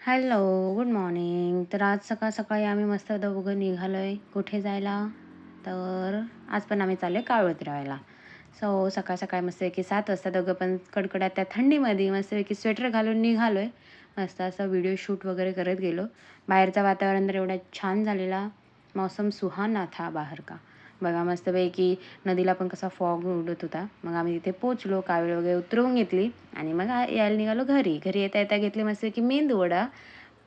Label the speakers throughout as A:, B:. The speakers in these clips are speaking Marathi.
A: Hello, good morning. तर आज सकाळी आम्ही मस्त दोघं निघालो आहे. कुठे जायला? तर आज पण आम्ही चाललो आहे कावळं उतरवायला. सकाळ मस्तपैकी 7 वाजता दोघं पण कडकड्यात त्या थंडीमध्ये मस्तपैकी स्वेटर घालून निघालो आहे. मस्त असं व्हिडिओ शूट वगैरे करत गेलो. बाहेरचं वातावरण तर एवढा छान झालेला. मौसम सुहाना था बाहेर का. बघा मस्तपैकी नदीला पण कसा फॉग उडत होता. मग आम्ही तिथे पोहोचलो. कावळे वगैरे उतरवून घेतली आणि मग यायला निघालो घरी. घरी येता घेतली मस्तपैकी मेंदूवडा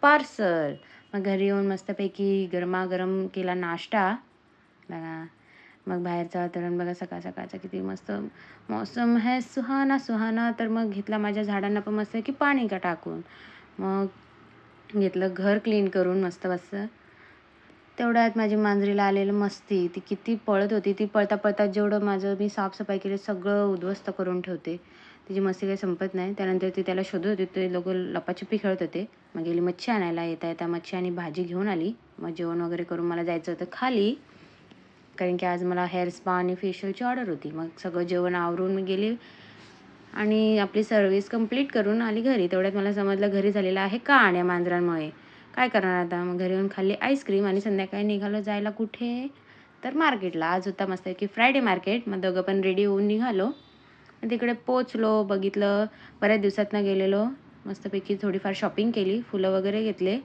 A: पार्सल. मग घरी येऊन मस्तपैकी गरमागरम केला नाश्ता. बघा मग बाहेरचं वातावरण बघा सकाळचं किती मस्त मौसम है सुहाना सुहाना. तर मग घेतला माझ्या झाडांना पण मस्त की पाणी का टाकून. मग घेतलं घर क्लीन करून मस्त. तेवढ्यात माझी मांजरीला आलेलं मस्ती. ती किती पळत होती. ती पळता जेवढं माझं मी साफसफाई केली सगळं उद्ध्वस्त करून ठेवते. तिची मस्ती काही संपत नाही. त्यानंतर ती त्याला शोधत होती. ते लोकं लपाछपी खेळत होते. मग गेली मच्छी आणायला. येता मच्छी आणि भाजी घेऊन आली. मग जेवण वगैरे करून मला जायचं होतं खाली. कारण की आज मला हेअर स्पा आणि फेशियलची ऑर्डर होती. मग सगळं जेवण आवरून मी गेली आणि आपली सर्व्हिस कंप्लीट करून आली घरी. तेवढ्यात मला समजलं घरी झालेलं आहे कांड या मांजरांमुळे. काय करणार आता? मग घरी येऊन खाल्ली आईस्क्रीम आणि संध्याकाळी निघालो जायला कुठे? तर मार्केटला. आज होता मस्तपैकी फ्रायडे मार्केट. मग दोघं पण रेडी होऊन निघालो. मग तिकडे पोचलो, बघितलं. बऱ्याच दिवसातनं गेलेलो. मस्तपैकी थोडीफार शॉपिंग केली. फुलं वगैरे घेतले.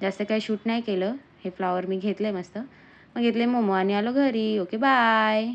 A: जास्त काही शूट नाही केलं. हे फ्लॉवर मी घेतले मस्त. मग घेतले मोमो आणि आलो घरी. Okay bye.